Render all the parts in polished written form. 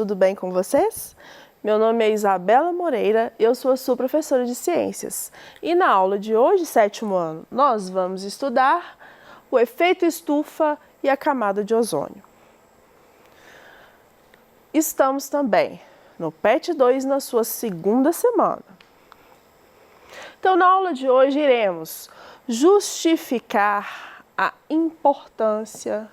tudo bem com vocês? Meu nome é Isabela Moreira, eu sou a sua professora de Ciências. E na aula de hoje, 7º ano, nós vamos estudar o efeito estufa e a camada de ozônio. Estamos também no PET 2 na sua 2ª semana. Então, na aula de hoje, iremos justificar a importância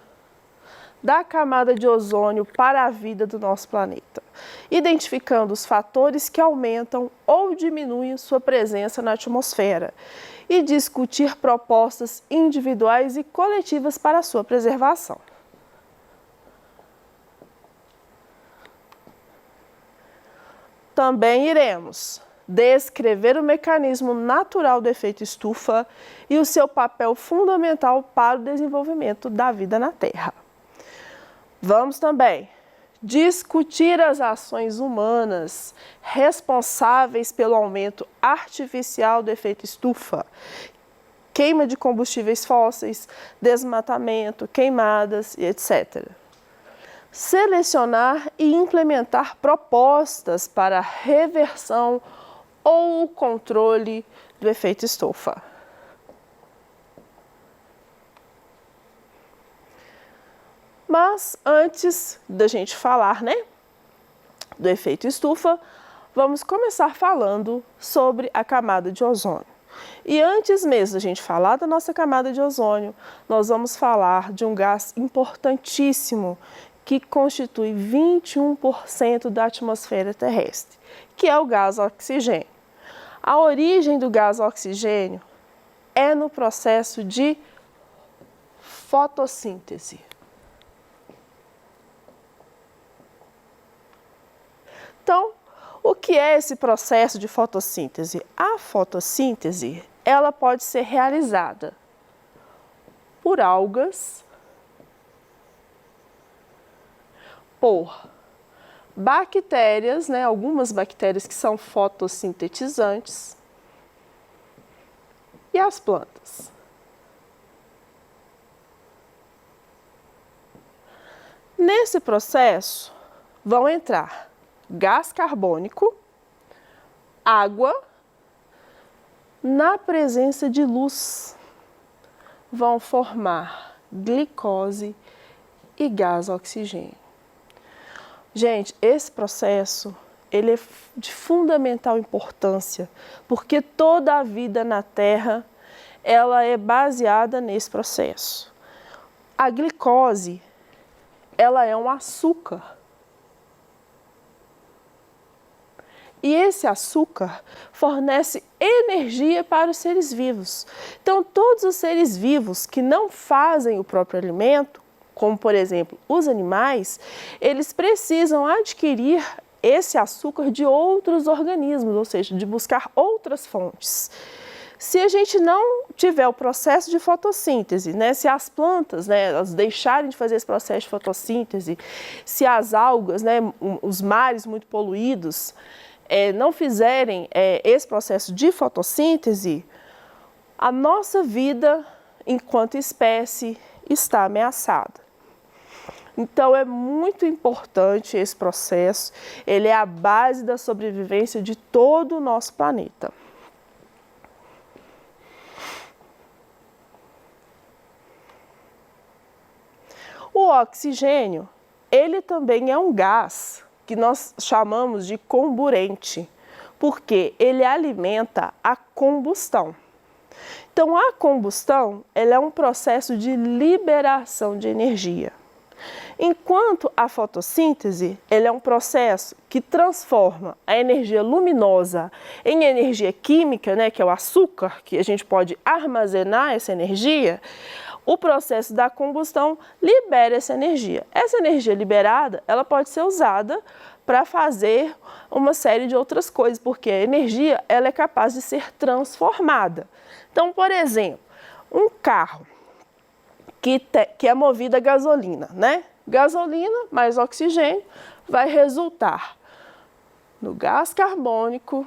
da camada de ozônio para a vida do nosso planeta, identificando os fatores que aumentam ou diminuem sua presença na atmosfera e discutir propostas individuais e coletivas para a sua preservação. Também iremos descrever o mecanismo natural do efeito estufa e o seu papel fundamental para o desenvolvimento da vida na Terra. Vamos também discutir as ações humanas responsáveis pelo aumento artificial do efeito estufa, queima de combustíveis fósseis, desmatamento, queimadas e etc. Selecionar e implementar propostas para a reversão ou o controle do efeito estufa. Mas antes da gente falar, do efeito estufa, vamos começar falando sobre a camada de ozônio. E antes mesmo da gente falar da nossa camada de ozônio, nós vamos falar de um gás importantíssimo que constitui 21% da atmosfera terrestre, que é o gás oxigênio. A origem do gás oxigênio é no processo de fotossíntese. Então, o que é esse processo de fotossíntese? A fotossíntese, ela pode ser realizada por algas, por bactérias, algumas bactérias que são fotossintetizantes, e as plantas. Nesse processo vão entrar gás carbônico, água, na presença de luz, vão formar glicose e gás oxigênio. Gente, esse processo, ele é de fundamental importância, porque toda a vida na Terra, ela é baseada nesse processo. A glicose, ela é um açúcar. E esse açúcar fornece energia para os seres vivos. Então, todos os seres vivos que não fazem o próprio alimento, como por exemplo os animais, eles precisam adquirir esse açúcar de outros organismos, ou seja, de buscar outras fontes. Se a gente não tiver o processo de fotossíntese, se as plantas, elas deixarem de fazer esse processo de fotossíntese, se as algas, os mares muito poluídos, não fizerem esse processo de fotossíntese, a nossa vida, enquanto espécie, está ameaçada. Então, é muito importante esse processo, ele é a base da sobrevivência de todo o nosso planeta. O oxigênio, ele também é um gás que nós chamamos de comburente, porque ele alimenta a combustão. Então, a combustão, ela é um processo de liberação de energia. Enquanto a fotossíntese, ele é um processo que transforma a energia luminosa em energia química, que é o açúcar, que a gente pode armazenar essa energia. O processo da combustão libera essa energia. Essa energia liberada, ela pode ser usada para fazer uma série de outras coisas, porque a energia, ela é capaz de ser transformada. Então, por exemplo, um carro que é movido a gasolina, Gasolina mais oxigênio vai resultar no gás carbônico,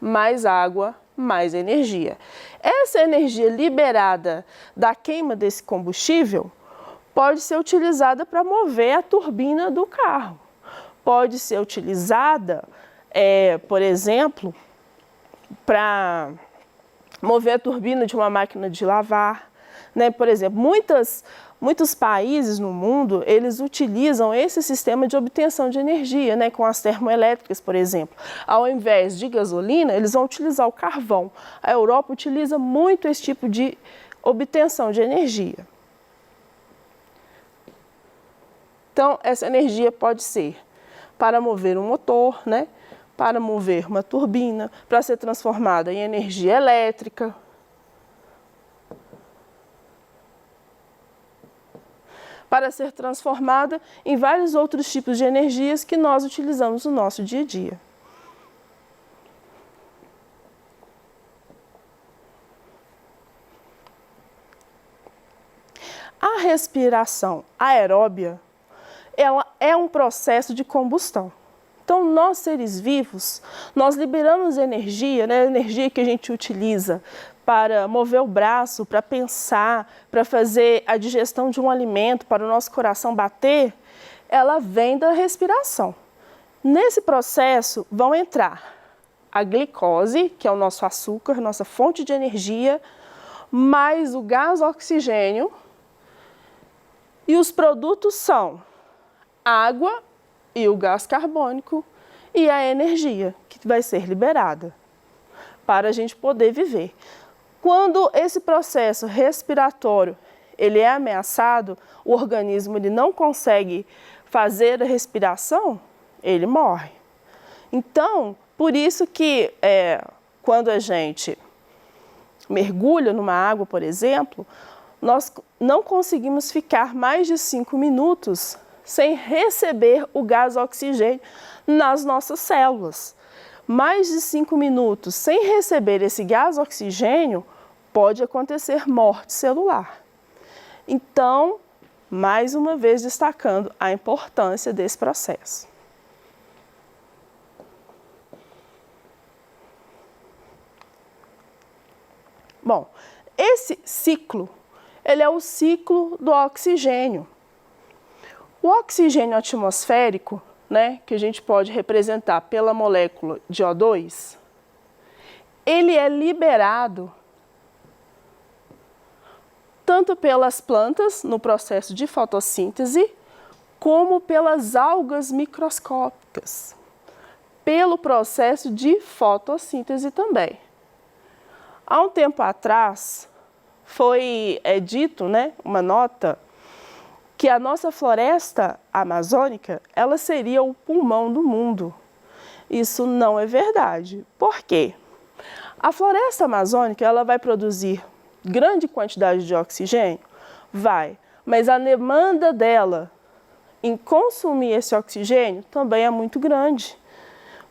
mais água, mais energia. Essa energia liberada da queima desse combustível pode ser utilizada para mover a turbina do carro. pode ser utilizada, por exemplo, para mover a turbina de uma máquina de lavar, né? Por exemplo, muitos países no mundo, eles utilizam esse sistema de obtenção de energia, né? Com as termoelétricas, por exemplo. Ao invés de gasolina, eles vão utilizar o carvão. A Europa utiliza muito esse tipo de obtenção de energia. Então, essa energia pode ser para mover um motor, né? Para mover uma turbina, para ser transformada em energia elétrica. Para ser transformada em vários outros tipos de energias que nós utilizamos no nosso dia a dia. A respiração aeróbia, ela é um processo de combustão. Então, nós seres vivos, nós liberamos energia, né, a energia que a gente utiliza para mover o braço, para pensar, para fazer a digestão de um alimento, para o nosso coração bater, ela vem da respiração. Nesse processo vão entrar a glicose, que é o nosso açúcar, nossa fonte de energia, mais o gás oxigênio, e os produtos são água e o gás carbônico e a energia que vai ser liberada para a gente poder viver. Quando esse processo respiratório ele é ameaçado, o organismo ele não consegue fazer a respiração, ele morre. Então, por isso que quando a gente mergulha numa água, por exemplo, nós não conseguimos ficar mais de 5 minutos sem receber o gás oxigênio nas nossas células. Mais de 5 minutos sem receber esse gás oxigênio, pode acontecer morte celular. Então, mais uma vez destacando a importância desse processo. Bom, esse ciclo, ele é o ciclo do oxigênio. O oxigênio atmosférico, né, que a gente pode representar pela molécula de O2, ele é liberado tanto pelas plantas no processo de fotossíntese, como pelas algas microscópicas, pelo processo de fotossíntese também. Há um tempo atrás, foi dito, né, uma nota, que a nossa floresta amazônica, ela seria o pulmão do mundo. Isso não é verdade. Por quê? A floresta amazônica, ela vai produzir grande quantidade de oxigênio? Vai. Mas a demanda dela em consumir esse oxigênio também é muito grande.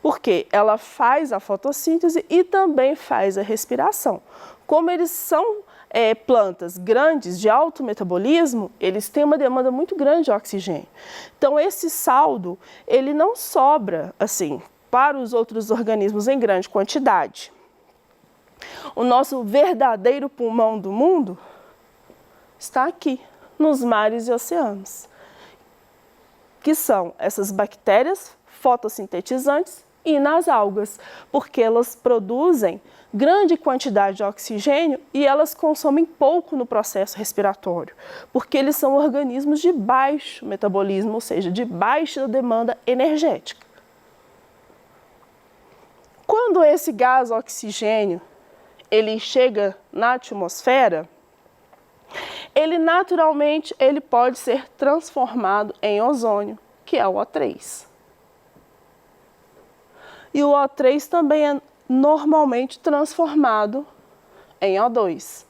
Porque ela faz a fotossíntese e também faz a respiração. Como eles são plantas grandes de alto metabolismo, eles têm uma demanda muito grande de oxigênio. Então, esse saldo, ele não sobra, assim, para os outros organismos em grande quantidade. O nosso verdadeiro pulmão do mundo está aqui, nos mares e oceanos, que são essas bactérias fotossintetizantes e nas algas, porque elas produzem grande quantidade de oxigênio e elas consomem pouco no processo respiratório, porque eles são organismos de baixo metabolismo, ou seja, de baixa demanda energética. Quando esse gás oxigênio ele chega na atmosfera, ele naturalmente pode ser transformado em ozônio, que é o O3. E o O3 também é normalmente transformado em O2.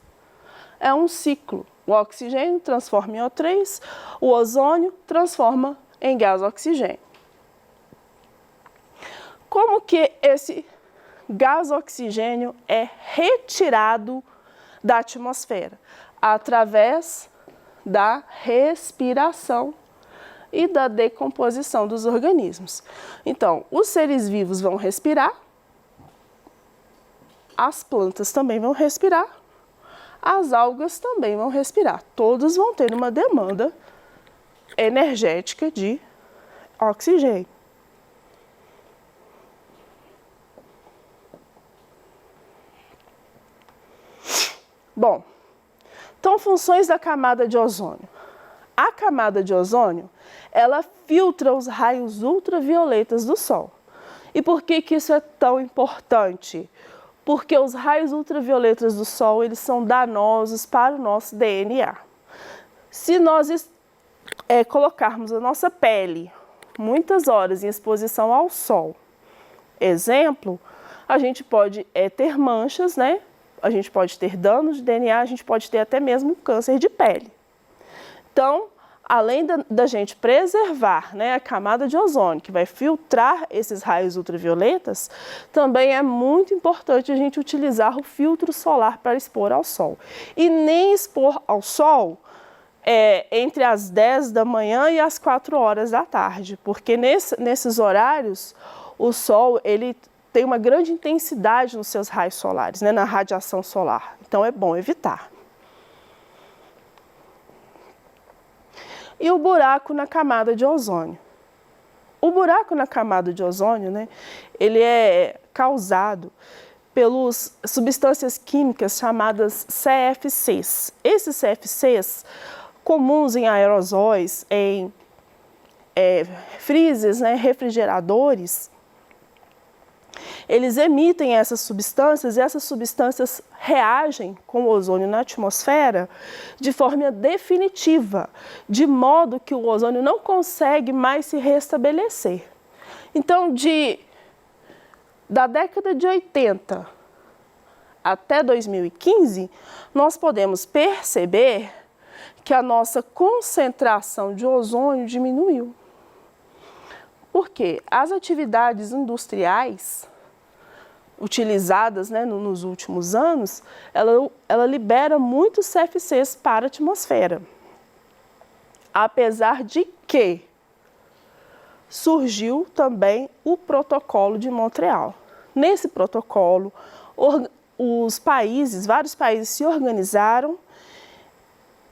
É um ciclo. O oxigênio transforma em O3, o ozônio transforma em gás oxigênio. Como que esse gás oxigênio é retirado da atmosfera? Através da respiração e da decomposição dos organismos. Então, os seres vivos vão respirar, as plantas também vão respirar, as algas também vão respirar. Todos vão ter uma demanda energética de oxigênio. Bom, então funções da camada de ozônio. A camada de ozônio, ela filtra os raios ultravioletas do Sol. E por que que isso é tão importante? Porque os raios ultravioletas do Sol, eles são danosos para o nosso DNA. Se nós colocarmos a nossa pele muitas horas em exposição ao Sol, exemplo, a gente pode ter manchas, né? A gente pode ter dano de DNA, a gente pode ter até mesmo câncer de pele. Então, além da gente preservar, né, a camada de ozônio, que vai filtrar esses raios ultravioletas, também é muito importante a gente utilizar o filtro solar para expor ao Sol. E nem expor ao Sol entre as 10 da manhã e as 4 horas da tarde, porque nesses horários o Sol ele tem uma grande intensidade nos seus raios solares, né, na radiação solar. Então é bom evitar. E o buraco na camada de ozônio. O buraco na camada de ozônio, né, ele é causado pelas substâncias químicas chamadas CFCs. Esses CFCs, comuns em aerosóis, em freezers, né, refrigeradores, eles emitem essas substâncias e essas substâncias reagem com o ozônio na atmosfera de forma definitiva, de modo que o ozônio não consegue mais se restabelecer. Então, da década de 80 até 2015, nós podemos perceber que a nossa concentração de ozônio diminuiu. Por quê? As atividades industriais utilizadas, né, nos últimos anos, ela libera muitos CFCs para a atmosfera. Apesar de que surgiu também o Protocolo de Montreal. Nesse protocolo, vários países se organizaram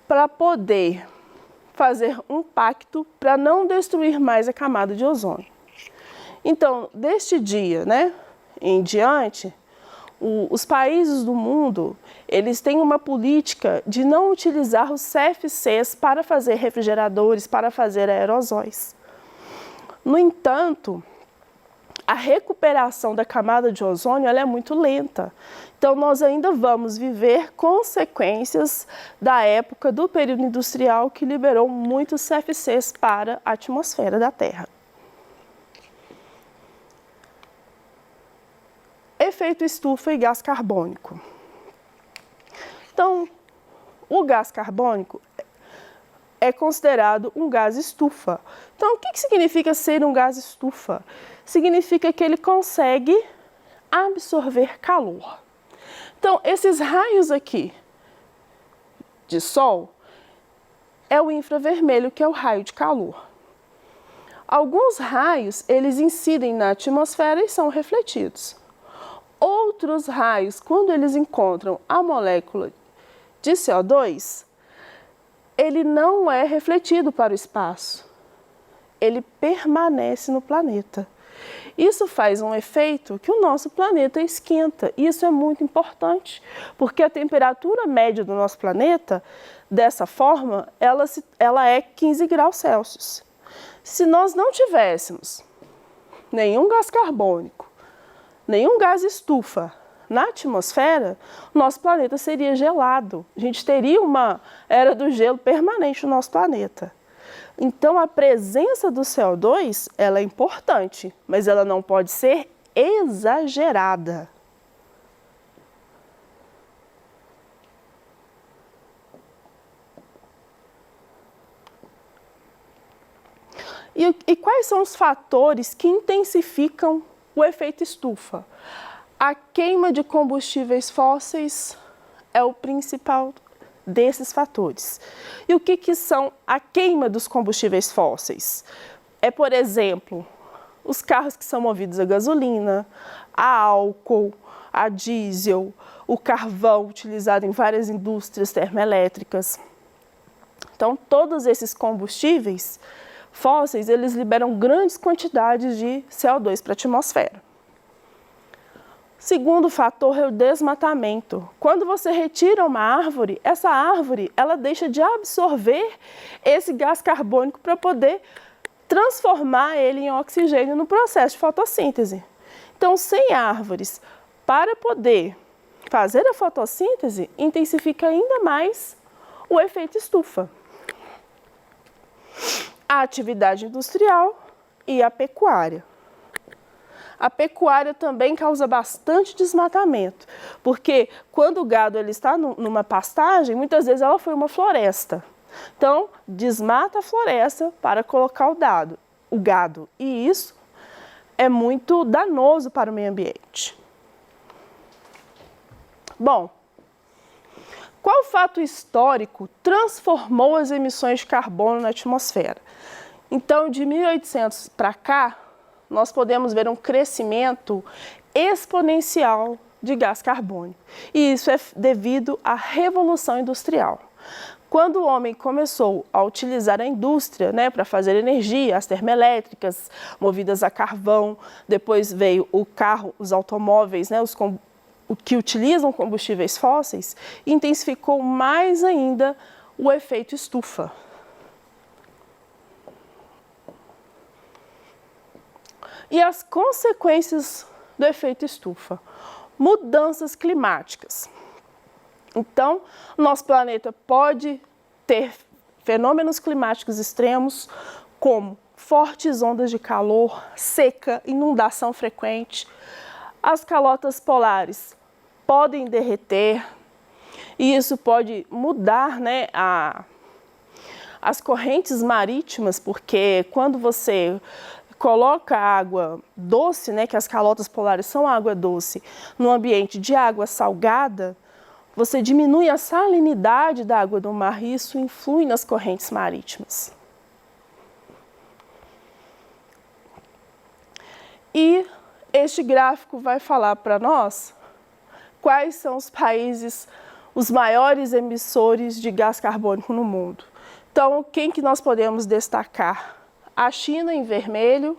para poder fazer um pacto para não destruir mais a camada de ozônio. Então, deste dia, né, em diante, os países do mundo, eles têm uma política de não utilizar os CFCs para fazer refrigeradores, para fazer aerosóis. No entanto, a recuperação da camada de ozônio ela é muito lenta. Então, nós ainda vamos viver consequências da época do período industrial que liberou muitos CFCs para a atmosfera da Terra. Efeito estufa e gás carbônico. Então, o gás carbônico é considerado um gás estufa. Então, o que significa ser um gás estufa? Significa que ele consegue absorver calor. Então, esses raios aqui de sol é o infravermelho, que é o raio de calor. Alguns raios, eles incidem na atmosfera e são refletidos. Outros raios, quando eles encontram a molécula de CO2, ele não é refletido para o espaço, ele permanece no planeta. Isso faz um efeito que o nosso planeta esquenta. Isso é muito importante, porque a temperatura média do nosso planeta, dessa forma, ela é 15 graus Celsius. Se nós não tivéssemos nenhum gás carbônico, nenhum gás estufa na atmosfera, nosso planeta seria gelado. A gente teria uma era do gelo permanente no nosso planeta. Então, a presença do CO2, ela é importante, mas ela não pode ser exagerada. E quais são os fatores que intensificam o efeito estufa? A queima de combustíveis fósseis é o principal desses fatores. E o que são a queima dos combustíveis fósseis? É, por exemplo, os carros que são movidos a gasolina, a álcool, a diesel, o carvão utilizado em várias indústrias termoelétricas. Então, todos esses combustíveis fósseis, eles liberam grandes quantidades de CO2 para a atmosfera. Segundo fator é o desmatamento. Quando você retira uma árvore, essa árvore ela deixa de absorver esse gás carbônico para poder transformar ele em oxigênio no processo de fotossíntese. Então, sem árvores, para poder fazer a fotossíntese, intensifica ainda mais o efeito estufa. A atividade industrial e a pecuária. A pecuária também causa bastante desmatamento, porque quando o gado ele está numa pastagem, muitas vezes ela foi uma floresta. Então, desmata a floresta para colocar o gado, e isso é muito danoso para o meio ambiente. Bom, qual fato histórico transformou as emissões de carbono na atmosfera? Então, de 1800 para cá, nós podemos ver um crescimento exponencial de gás carbônico. E isso é devido à Revolução Industrial. Quando o homem começou a utilizar a indústria, para fazer energia, as termoelétricas movidas a carvão, depois veio o carro, os automóveis, que utilizam combustíveis fósseis, intensificou mais ainda o efeito estufa. E as consequências do efeito estufa? Mudanças climáticas. Então, nosso planeta pode ter fenômenos climáticos extremos, como fortes ondas de calor, seca, inundação frequente. As calotas polares podem derreter, e isso pode mudar as correntes marítimas, porque quando você coloca água doce, que as calotas polares são água doce, no ambiente de água salgada, você diminui a salinidade da água do mar e isso influi nas correntes marítimas. E este gráfico vai falar para nós quais são os países, os maiores emissores de gás carbônico no mundo. Então, quem que nós podemos destacar? A China em vermelho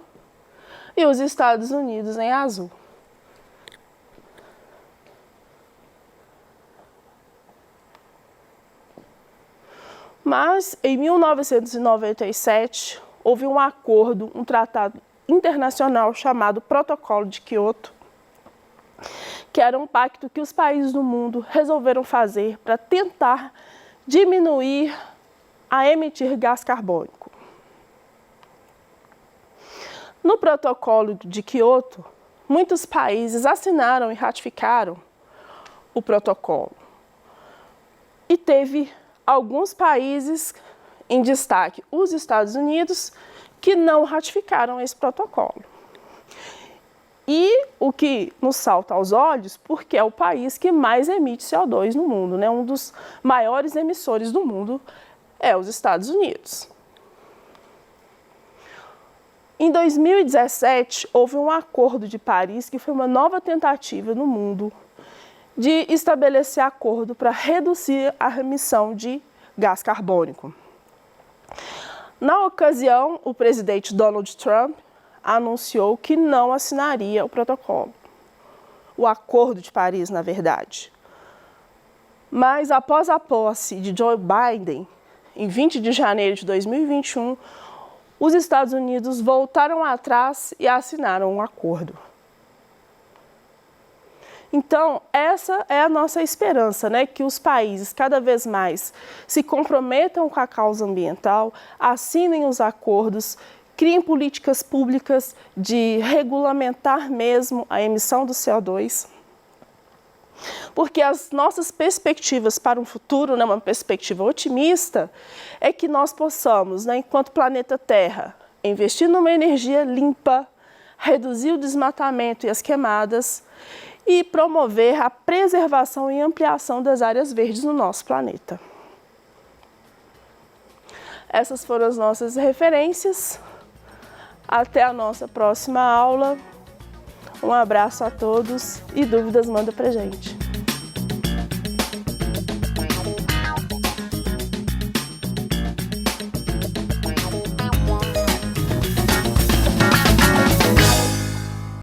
e os Estados Unidos em azul. Mas, em 1997, houve um acordo, um tratado internacional chamado Protocolo de Quioto, que era um pacto que os países do mundo resolveram fazer para tentar diminuir a emitir gás carbônico. No Protocolo de Quioto, muitos países assinaram e ratificaram o protocolo. E teve alguns países, em destaque os Estados Unidos, que não ratificaram esse protocolo. E o que nos salta aos olhos, porque é o país que mais emite CO2 no mundo, um dos maiores emissores do mundo é os Estados Unidos. Em 2017, houve um acordo de Paris, que foi uma nova tentativa no mundo de estabelecer acordo para reduzir a emissão de gás carbônico. Na ocasião, o presidente Donald Trump anunciou que não assinaria o protocolo, o Acordo de Paris, na verdade. Mas após a posse de Joe Biden, em 20 de janeiro de 2021, os Estados Unidos voltaram atrás e assinaram um acordo. Então, essa é a nossa esperança, que os países cada vez mais se comprometam com a causa ambiental, assinem os acordos, criem políticas públicas de regulamentar mesmo a emissão do CO2, porque as nossas perspectivas para um futuro, uma perspectiva otimista, é que nós possamos, enquanto planeta Terra, investir numa energia limpa, reduzir o desmatamento e as queimadas e promover a preservação e ampliação das áreas verdes no nosso planeta. Essas foram as nossas referências. Até a nossa próxima aula. Um abraço a todos e dúvidas manda pra gente.